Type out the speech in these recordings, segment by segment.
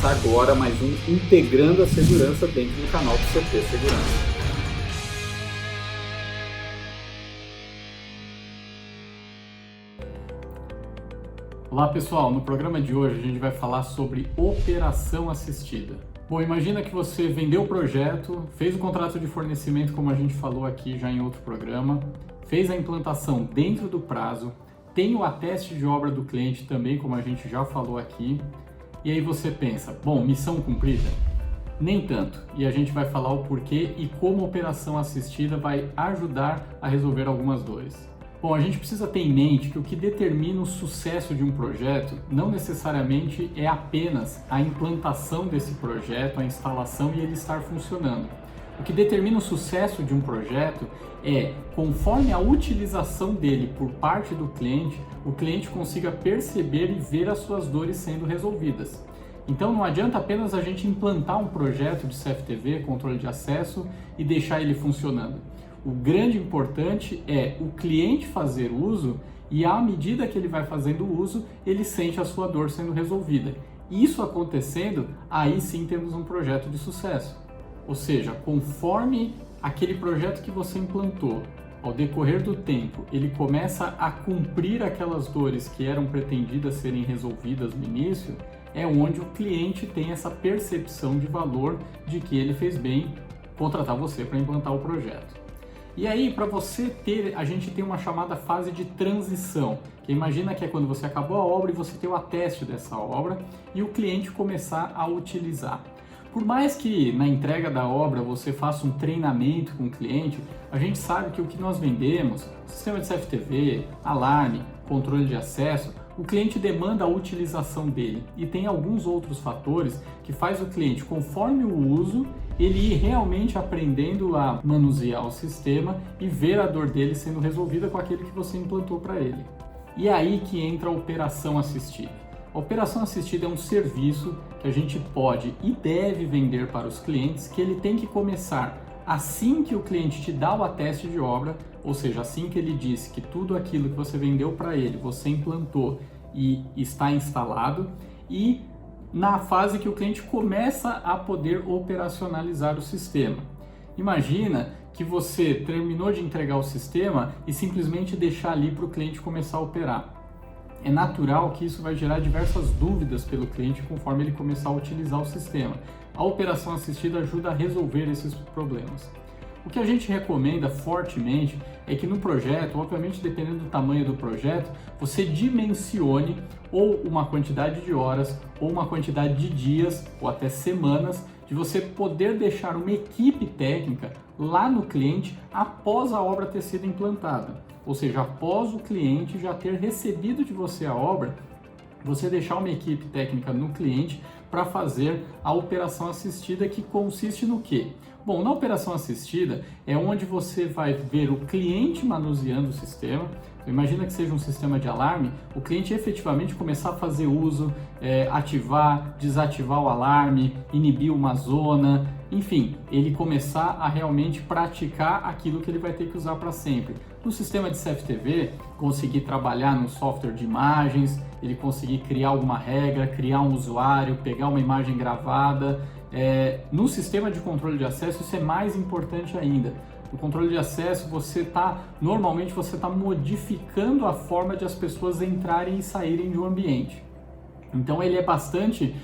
Começa agora mais um Integrando a Segurança dentro do canal do CT Segurança. Olá pessoal, no programa de hoje a gente vai falar sobre operação assistida. Bom, imagina que você vendeu o projeto, fez o contrato de fornecimento como a gente falou aqui já em outro programa, fez a implantação dentro do prazo, tem o ateste de obra do cliente também como a gente já falou aqui, e aí você pensa, bom, missão cumprida? Nem tanto, e a gente vai falar o porquê e como a operação assistida vai ajudar a resolver algumas dores. Bom, a gente precisa ter em mente que o que determina o sucesso de um projeto não necessariamente é apenas a implantação desse projeto, a instalação e ele estar funcionando. O que determina o sucesso de um projeto é, conforme a utilização dele por parte do cliente, o cliente consiga perceber e ver as suas dores sendo resolvidas. Então não adianta apenas a gente implantar um projeto de CFTV, controle de acesso, e deixar ele funcionando. O grande importante é o cliente fazer uso e à medida que ele vai fazendo uso, ele sente a sua dor sendo resolvida. Isso acontecendo, aí sim temos um projeto de sucesso. Ou seja, conforme aquele projeto que você implantou, ao decorrer do tempo, ele começa a cumprir aquelas dores que eram pretendidas serem resolvidas no início, é onde o cliente tem essa percepção de valor de que ele fez bem contratar você para implantar o projeto. E aí, para você ter, a gente tem uma chamada fase de transição, que imagina que é quando você acabou a obra e você tem o ateste dessa obra e o cliente começar a utilizar. Por mais que na entrega da obra você faça um treinamento com o cliente, a gente sabe que o que nós vendemos, sistema de CFTV, alarme, controle de acesso, o cliente demanda a utilização dele e tem alguns outros fatores que faz o cliente, conforme o uso, ele ir realmente aprendendo a manusear o sistema e ver a dor dele sendo resolvida com aquele que você implantou para ele. E é aí que entra a operação assistida. A operação assistida é um serviço que a gente pode e deve vender para os clientes, que ele tem que começar assim que o cliente te dá o ateste de obra, ou seja, assim que ele disse que tudo aquilo que você vendeu para ele, você implantou e está instalado, e na fase que o cliente começa a poder operacionalizar o sistema. Imagina que você terminou de entregar o sistema e simplesmente deixar ali para o cliente começar a operar. É natural que isso vai gerar diversas dúvidas pelo cliente conforme ele começar a utilizar o sistema. A operação assistida ajuda a resolver esses problemas. O que a gente recomenda fortemente é que no projeto, obviamente dependendo do tamanho do projeto, você dimensione ou uma quantidade de horas ou uma quantidade de dias ou até semanas de você poder deixar uma equipe técnica lá no cliente após a obra ter sido implantada. Ou seja, após o cliente já ter recebido de você a obra, você deixar uma equipe técnica no cliente para fazer a operação assistida, que consiste no quê? Bom, na operação assistida é onde você vai ver o cliente manuseando o sistema. Imagina que seja um sistema de alarme, o cliente efetivamente começar a fazer uso, ativar, desativar o alarme, inibir uma zona, enfim, ele começar a realmente praticar aquilo que ele vai ter que usar para sempre. No sistema de CFTV, conseguir trabalhar no software de imagens, ele conseguir criar alguma regra, criar um usuário, pegar uma imagem gravada. No sistema de controle de acesso isso é mais importante ainda. No controle de acesso normalmente você está modificando a forma de as pessoas entrarem e saírem de um ambiente. Então ele é bastante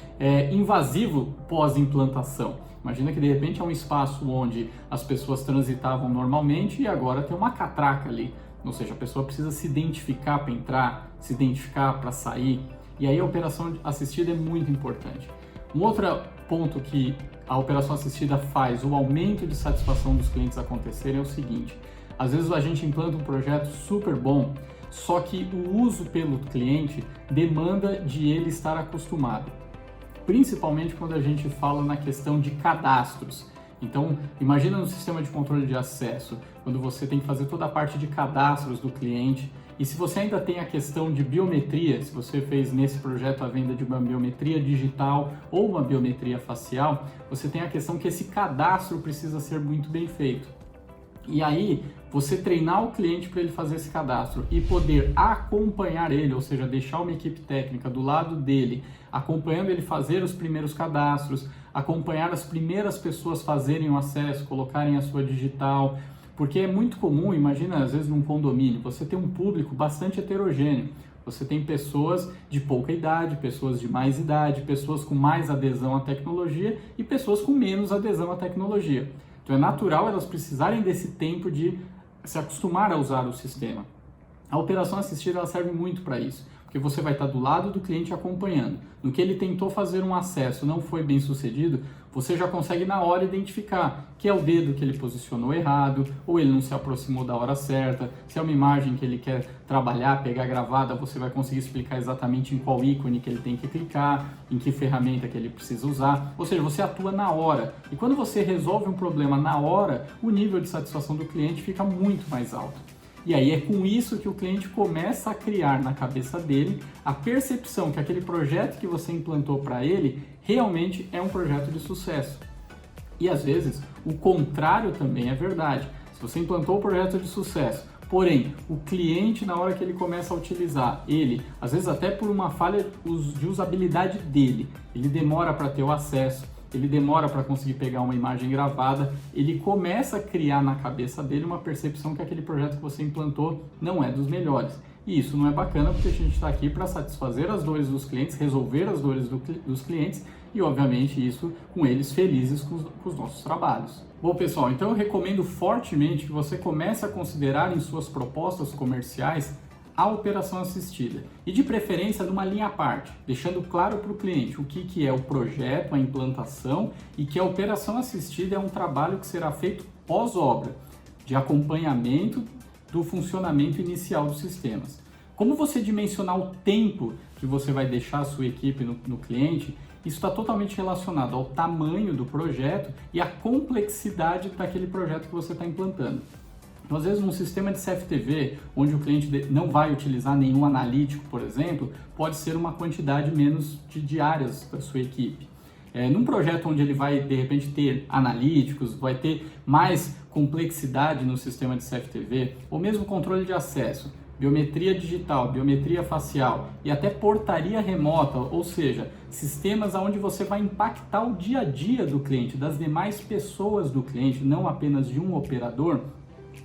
invasivo pós-implantação. Imagina que de repente é um espaço onde as pessoas transitavam normalmente e agora tem uma catraca ali. Ou seja, a pessoa precisa se identificar para entrar, se identificar para sair. E aí a operação assistida é muito importante. Um outro ponto que a operação assistida faz o aumento de satisfação dos clientes acontecerem é o seguinte: às vezes a gente implanta um projeto super bom, só que o uso pelo cliente demanda de ele estar acostumado, principalmente quando a gente fala na questão de cadastros. Então, imagina no sistema de controle de acesso, quando você tem que fazer toda a parte de cadastros do cliente, e se você ainda tem a questão de biometria, se você fez nesse projeto a venda de uma biometria digital ou uma biometria facial, você tem a questão que esse cadastro precisa ser muito bem feito. E aí, você treinar o cliente para ele fazer esse cadastro e poder acompanhar ele, ou seja, deixar uma equipe técnica do lado dele, acompanhando ele fazer os primeiros cadastros, acompanhar as primeiras pessoas fazerem o acesso, colocarem a sua digital, porque é muito comum, imagina às vezes num condomínio, você tem um público bastante heterogêneo. Você tem pessoas de pouca idade, pessoas de mais idade, pessoas com mais adesão à tecnologia e pessoas com menos adesão à tecnologia. Então é natural elas precisarem desse tempo de se acostumar a usar o sistema. A operação assistida ela serve muito para isso, porque você vai estar do lado do cliente acompanhando. No que ele tentou fazer um acesso, não foi bem sucedido, você já consegue na hora identificar que é o dedo que ele posicionou errado, ou ele não se aproximou da hora certa, se é uma imagem que ele quer trabalhar, pegar gravada, você vai conseguir explicar exatamente em qual ícone que ele tem que clicar, em que ferramenta que ele precisa usar, ou seja, você atua na hora. E quando você resolve um problema na hora, o nível de satisfação do cliente fica muito mais alto. E aí é com isso que o cliente começa a criar na cabeça dele a percepção que aquele projeto que você implantou para ele realmente é um projeto de sucesso. E às vezes o contrário também é verdade. Se você implantou o projeto de sucesso, porém o cliente na hora que ele começa a utilizar ele, às vezes até por uma falha de usabilidade dele, ele demora para ter o acesso, ele demora para conseguir pegar uma imagem gravada, ele começa a criar na cabeça dele uma percepção que aquele projeto que você implantou não é dos melhores. E isso não é bacana porque a gente está aqui para satisfazer as dores dos clientes, resolver as dores dos clientes e, obviamente, isso com eles felizes com os nossos trabalhos. Bom, pessoal, então eu recomendo fortemente que você comece a considerar em suas propostas comerciais a operação assistida e de preferência numa linha à parte, deixando claro para o cliente o que é o projeto, a implantação e que a operação assistida é um trabalho que será feito pós-obra, de acompanhamento do funcionamento inicial dos sistemas. Como você dimensionar o tempo que você vai deixar a sua equipe no cliente, isso está totalmente relacionado ao tamanho do projeto e à complexidade daquele projeto que você está implantando. Então, às vezes, num sistema de CFTV, onde o cliente não vai utilizar nenhum analítico, por exemplo, pode ser uma quantidade menos de diárias da sua equipe. Num projeto onde ele vai, de repente, ter analíticos, vai ter mais complexidade no sistema de CFTV, ou mesmo controle de acesso, biometria digital, biometria facial e até portaria remota, ou seja, sistemas onde você vai impactar o dia a dia do cliente, das demais pessoas do cliente, não apenas de um operador,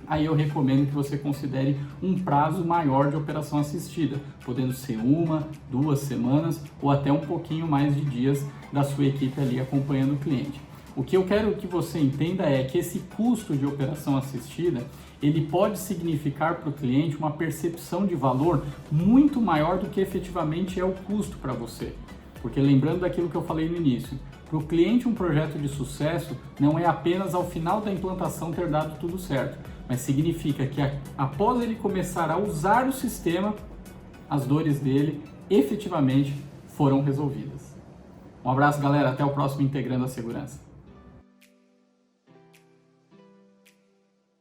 aí eu recomendo que você considere um prazo maior de operação assistida, podendo ser 1, 2 semanas ou até um pouquinho mais de dias da sua equipe ali acompanhando o cliente. O que eu quero que você entenda é que esse custo de operação assistida, ele pode significar para o cliente uma percepção de valor muito maior do que efetivamente é o custo para você. Porque lembrando daquilo que eu falei no início, para o cliente um projeto de sucesso não é apenas ao final da implantação ter dado tudo certo, mas significa que após ele começar a usar o sistema, as dores dele efetivamente foram resolvidas. Um abraço, galera, até o próximo Integrando a Segurança.